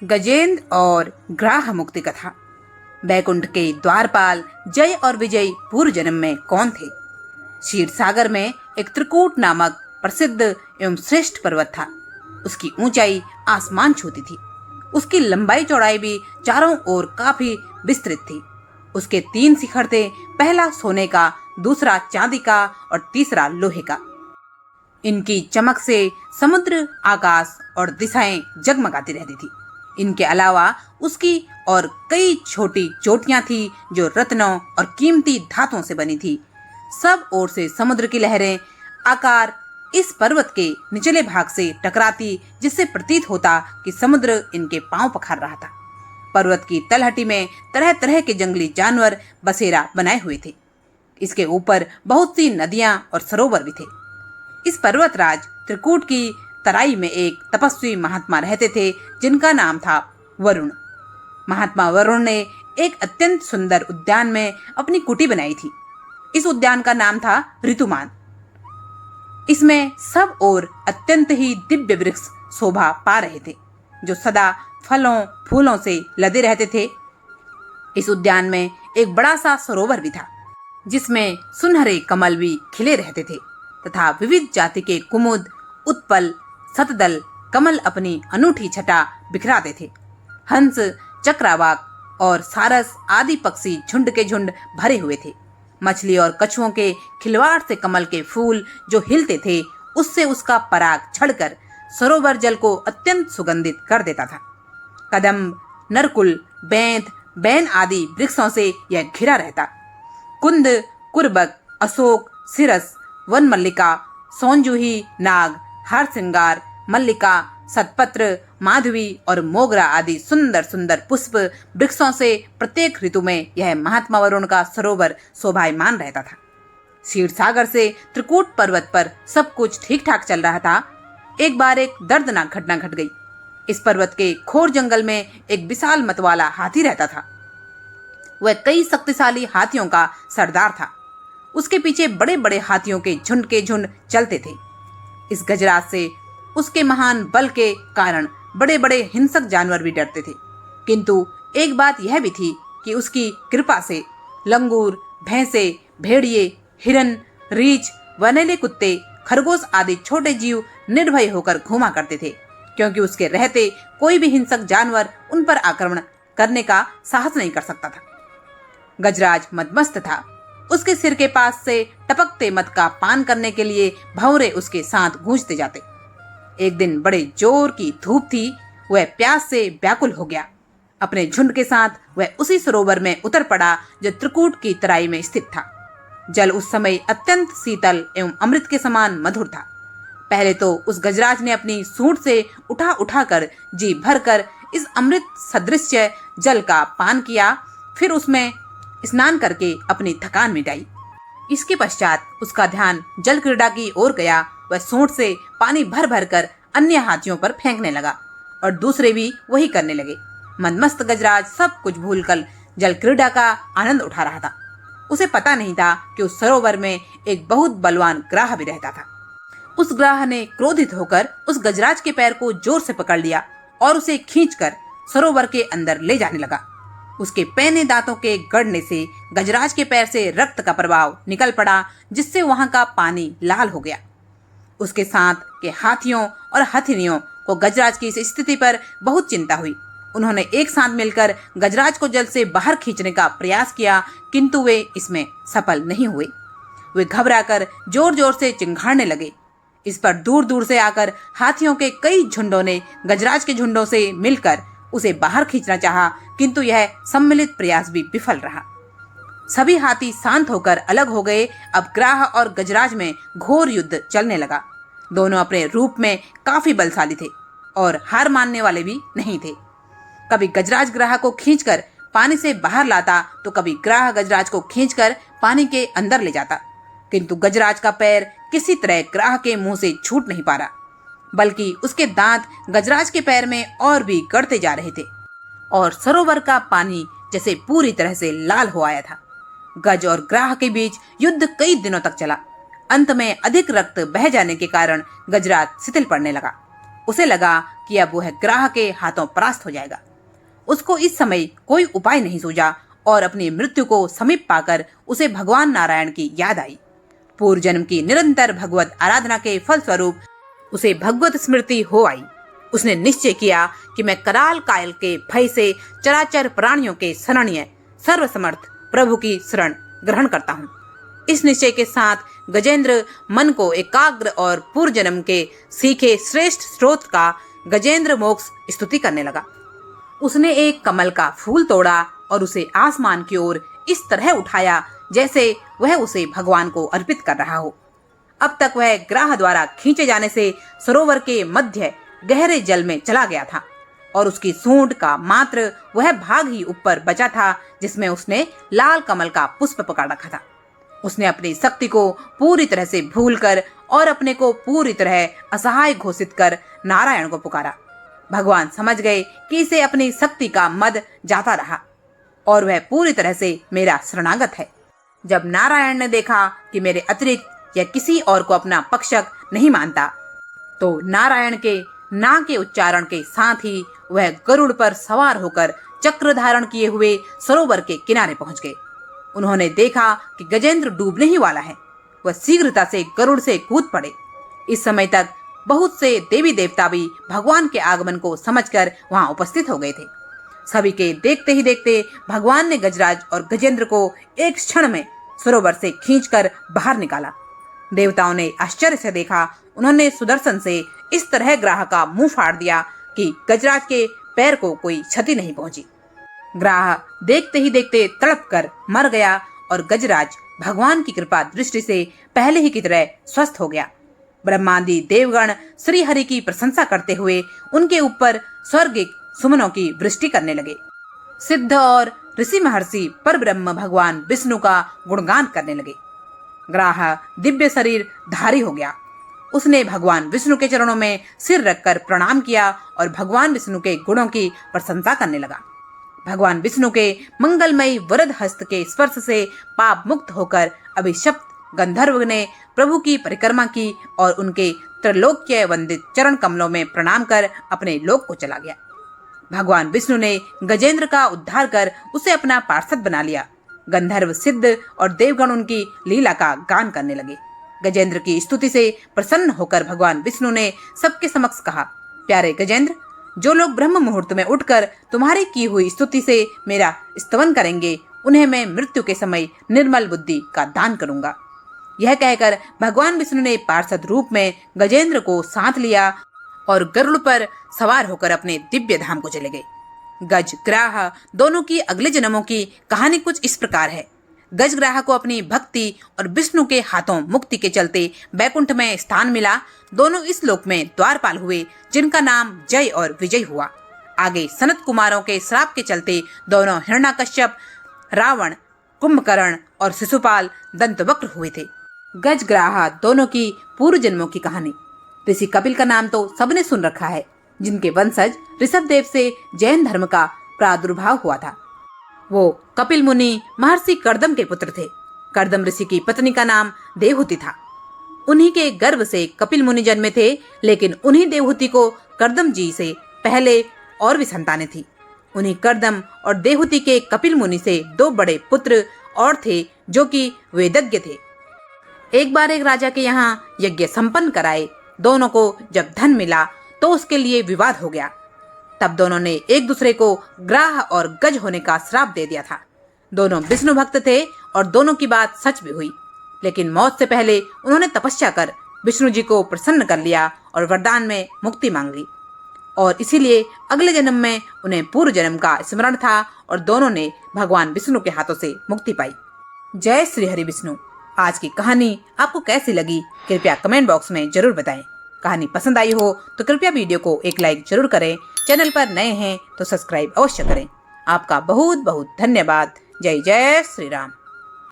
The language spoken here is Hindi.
गजेंद्र और ग्राह मुक्ति कथा। बैकुंठ के द्वारपाल जय और विजय पूर्व जन्म में कौन थे? क्षीर सागर में एक त्रिकूट नामक प्रसिद्ध एवं श्रेष्ठ पर्वत था। उसकी ऊंचाई आसमान छूती थी। उसकी लंबाई चौड़ाई भी चारों ओर काफी विस्तृत थी। उसके 3 शिखर थे, पहला सोने का, दूसरा चांदी का और तीसरा लोहे का। इनकी चमक से समुद्र, आकाश और दिशाएं जगमगाती रहती थी। इनके अलावा उसकी और कई छोटी चोटियां थी जो रत्नों और कीमती धातुओं से बनी थी। सब ओर से समुद्र की लहरें आकार इस पर्वत के निचले भाग से टकराती, जिससे प्रतीत होता कि समुद्र इनके पांव पखार रहा था। पर्वत की तलहटी में तरह तरह के जंगली जानवर बसेरा बनाए हुए थे। इसके ऊपर बहुत सी नदियां और सरोवर भी थे। इस पर्वतराज त्रिकूट की तराई में एक तपस्वी महात्मा रहते थे, जिनका नाम था वरुण। महात्मा वरुण ने एक अत्यंत सुंदर उद्यान में अपनी कुटी बनाई थी। इस उद्यान का नाम था ऋतुमान। इसमें सब ओर अत्यंत ही दिव्य वृक्ष शोभा पा रहे थे, जो सदा फलों फूलों से लदे रहते थे। इस उद्यान में एक बड़ा सा सरोवर भी था, जिसमें सुनहरे कमल भी खिले रहते थे तथा विविध जाति के कुमुद, उत्पल, सतदल कमल अपनी अनूठी छटा बिखराते थे। हंस, चक्रवाक और सारस आदि पक्षी झुंड के झुंड भरे हुए थे। मछली और कछुओं के खिलवाड़ से कमल के फूल जो हिलते थे, उससे उसका पराग छड़कर सरोवर जल को अत्यंत सुगंधित कर देता था। कदम्ब, नरकुल, बेंत, बैन आदि वृक्षों से यह घिरा रहता। कुंद, कुर्बक, अशोक, सिरस, वन मल्लिका, सौंजूही, नाग, हरसिंगार, मल्लिका, सतपत्र, माधवी और मोगरा आदि सुंदर सुंदर पुष्प वृक्षों से प्रत्येक ऋतु में यह महात्मा वरुण का सरोवर शोभायमान रहता था। क्षीर सागर से त्रिकूट पर्वत पर सब कुछ ठीक ठाक चल रहा था। एक बार एक दर्दनाक घटना घट गई। इस पर्वत के खोर जंगल में एक विशाल मतवाला हाथी रहता था। वह कई शक्तिशाली हाथियों का सरदार था। उसके पीछे बड़े बड़े हाथियों के झुंड चलते थे। इस गजराज से, उसके महान बल के कारण बड़े बड़े हिंसक जानवर भी डरते थे। किंतु एक बात यह भी थी कि उसकी कृपा से लंगूर, भैंसे, भेड़िए, हिरन, रीछ, वनेले कुत्ते, खरगोश आदि छोटे जीव निर्भय होकर घूमा करते थे, क्योंकि उसके रहते कोई भी हिंसक जानवर उन पर आक्रमण करने का साहस नहीं कर सकता था। गजराज मदमस्त था। उसके सिर के पास से टपकते मद का पान करने के लिए भंवरे उसके साथ गूंजते जाते। एक दिन बड़े जोर की धूप थी। वह प्यास से व्याकुल हो गया। अपने झुंड के साथ वह उसी सरोवर में उतर पड़ा जो त्रिकूट की तराई में स्थित था। जल उस समय अत्यंत शीतल एवं अमृत के समान मधुर था। पहले तो उस गजराज ने अपनी सूंड से उठा उठा कर जी भर कर इस अमृत सदृश जल का पान किया। फिर उसमें स्नान करके अपनी थकान मिटाई। इसके पश्चात उसका ध्यान जल क्रीड़ा की ओर गया। वह सूंड से पानी भर भर कर अन्य हाथियों पर फेंकने लगा और दूसरे भी वही करने लगे। मदमस्त गजराज सब कुछ भूलकर जल क्रीड़ा का आनंद उठा रहा था। उसे पता नहीं था कि उस सरोवर में एक बहुत बलवान ग्राह भी रहता था। उस ग्राह ने क्रोधित होकर उस गजराज के पैर को जोर से पकड़ लिया और उसे खींचकर सरोवर के अंदर ले जाने लगा। उसके पैने दांतों के गड़ने से गजराज के पैर से रक्त का प्रवाह निकल पड़ा, जिससे वहां का पानी लाल हो गया। उसके साथ के हाथियों और हथिनियों को गजराज की इस स्थिति पर बहुत चिंता हुई। उन्होंने एक साथ मिलकर गजराज को जल से बाहर खींचने का प्रयास किया, किंतु वे इसमें सफल नहीं हुए। वे घबराकर जोर जोर से चिंघाड़ने लगे। इस पर दूर दूर से आकर हाथियों के कई झुंडों ने गजराज के झुंडों से मिलकर उसे बाहर खींचना चाहा, किंतु यह सम्मिलित प्रयास भी विफल रहा। सभी हाथी शांत होकर अलग हो गए। अब ग्राह और गजराज में घोर युद्ध चलने लगा। दोनों अपने रूप में काफी बलशाली थे और हार मानने वाले भी नहीं थे। कभी गजराज ग्राह को खींचकर पानी से बाहर लाता, तो कभी ग्राह गजराज को खींचकर पानी के अंदर ले जाता, किंतु गजराज का पैर किसी तरह ग्राह के मुंह से छूट नहीं पा रहा, बल्कि उसके दांत गजराज के पैर में और भी गड़ते जा रहे थे और सरोवर का पानी जैसे पूरी तरह से लाल हो आया था। गज और ग्राह के बीच युद्ध कई दिनों तक चला। अंत में अधिक रक्त बह जाने के कारण गजराज शिथिल पड़ने लगा। उसे लगा कि अब वह ग्राह के हाथों परास्त हो जाएगा। उसको इस समय कोई उपाय नहीं सूझा और अपनी मृत्यु को समीप पाकर उसे भगवान नारायण की याद आई। पूर्व जन्म की निरंतर भगवत आराधना के फलस्वरूप उसे भगवत स्मृति हो आई। उसने निश्चय किया कि मैं कराल कायल के भय से चराचर प्राणियों के शरणीय सर्वसमर्थ प्रभु की शरण ग्रहण करता हूँ। इस निश्चय के साथ गजेंद्र मन को एकाग्र और पूर्व जन्म के सीखे श्रेष्ठ स्रोत का गजेंद्र मोक्ष स्तुति करने लगा। उसने एक कमल का फूल तोड़ा और उसे आसमान की ओर इस तरह उठाया जैसे वह उसे भगवान को अर्पित कर रहा हो। अब तक वह ग्राह द्वारा खींचे जाने से सरोवर के मध्य गहरे जल में चला गया था और उसकी सूंड का मात्र वह भाग ही ऊपर बचा था जिसमें उसने लाल कमल का पुष्प पकड़ रखा था। उसने अपनी शक्ति को पूरी तरह से भूलकर और अपने को पूरी तरह असहाय घोषित कर नारायण को पुकारा। भगवान समझ गए कि इसे अपनी शक्ति का मद जाता रहा और वह पूरी तरह से मेरा शरणागत है। जब नारायण ने देखा कि मेरे अतिरिक्त यह किसी और को अपना पक्षक नहीं मानता, तो नारायण के ना के उच्चारण के साथ ही वह गरुड़ पर सवार होकर चक्र धारण किए हुए सरोवर के किनारे पहुंच गए। उन्होंने देखा कि गजेंद्र डूबने ही वाला है। वह शीघ्रता से गरुड़ से कूद पड़े। इस समय तक बहुत से देवी देवता भी भगवान के आगमन को समझकर वहां उपस्थित हो गए थे। सभी के देखते ही देखते भगवान ने गजराज और गजेंद्र को एक क्षण में सरोवर से खींचकर बाहर निकाला। देवताओं ने आश्चर्य से देखा। उन्होंने सुदर्शन से इस तरह ग्राह का मुंह फाड़ दिया कि गजराज के पैर को कोई क्षति नहीं पहुंची। ग्राह देखते ही देखते तड़प कर मर गया और गजराज भगवान की कृपा दृष्टि से पहले ही की तरह स्वस्थ हो गया। ब्रह्मादि देवगण श्री हरि की प्रशंसा करते हुए उनके ऊपर स्वर्गिक सुमनों की वृष्टि करने लगे। सिद्ध और ऋषि महर्षि पर ब्रह्म भगवान विष्णु का गुणगान करने लगे। ग्राह दिव्य शरीर धारी हो गया। उसने भगवान विष्णु के चरणों में सिर रखकर प्रणाम किया और भगवान विष्णु के गुणों की प्रशंसा करने लगा। भगवान विष्णु के मंगलमयी वरद हस्त के स्पर्श से पाप मुक्त होकर अभिशप्त गंधर्व ने प्रभु की परिक्रमा की और उनके त्रैलोक्य वंदित चरण कमलों में प्रणाम कर अपने लोक को चला गया। भगवान विष्णु ने गजेंद्र का उद्धार कर उसे अपना पार्षद बना लिया। गंधर्व सिद्ध और देवगण उनकी लीला का गान करने लगे। गजेंद्र की स्तुति से प्रसन्न होकर भगवान विष्णु ने सबके समक्ष कहा, प्यारे गजेंद्र, जो लोग ब्रह्म मुहूर्त में उठकर तुम्हारी की हुई स्तुति से मेरा स्तवन करेंगे, उन्हें मैं मृत्यु के समय निर्मल बुद्धि का दान करूंगा। यह कहकर भगवान विष्णु ने पार्षद रूप में गजेंद्र को साथ लिया और गरुड़ पर सवार होकर अपने दिव्य धाम को चले गए। गज ग्राह दोनों की अगले जन्मों की कहानी कुछ इस प्रकार है। गजग्राह को अपनी भक्ति और विष्णु के हाथों मुक्ति के चलते बैकुंठ में स्थान मिला। दोनों इस लोक में द्वारपाल हुए, जिनका नाम जय और विजय हुआ। आगे सनत कुमारों के श्राप के चलते दोनों हिरण्याकश्यप, रावण, कुंभकर्ण और शिशुपाल दंतवक्र हुए थे। गजग्राह दोनों की पूर्व जन्मों की कहानी। ऋषि कपिल का नाम तो सबने सुन रखा है, जिनके वंशज ऋषभदेव से जैन धर्म का प्रादुर्भाव हुआ था। वो कपिल मुनि महर्षि कर्दम के पुत्र थे। कर्दम ऋषि की पत्नी का नाम देवहूति था। उन्हीं के गर्भ से कपिल मुनि जन्मे थे, लेकिन उन्हीं देवहूति को कर्दम जी से पहले और भी संतानें थी। उन्हीं कर्दम और देवहूति के कपिल मुनि से 2 बड़े पुत्र और थे, जो कि वेदज्ञ थे। एक बार एक राजा के यहाँ यज्ञ संपन्न कराए। दोनों को जब धन मिला तो उसके लिए विवाद हो गया। तब दोनों ने एक दूसरे को ग्राह और गज होने का श्राप दे दिया था। दोनों विष्णु भक्त थे और दोनों की बात सच भी हुई, लेकिन मौत से पहले उन्होंने तपस्या कर विष्णु जी को प्रसन्न कर लिया और वरदान में मुक्ति मांग ली, और इसीलिए अगले जन्म में उन्हें पूर्व जन्म का स्मरण था और दोनों ने भगवान विष्णु के हाथों से मुक्ति पाई। जय श्री हरि विष्णु। आज की कहानी आपको कैसी लगी, कृपया कमेंट बॉक्स में जरूर बताएं। कहानी पसंद आई हो तो कृपया वीडियो को एक लाइक जरूर करें। चैनल पर नए हैं तो सब्सक्राइब अवश्य करें। आपका बहुत बहुत धन्यवाद। जय जय श्री राम।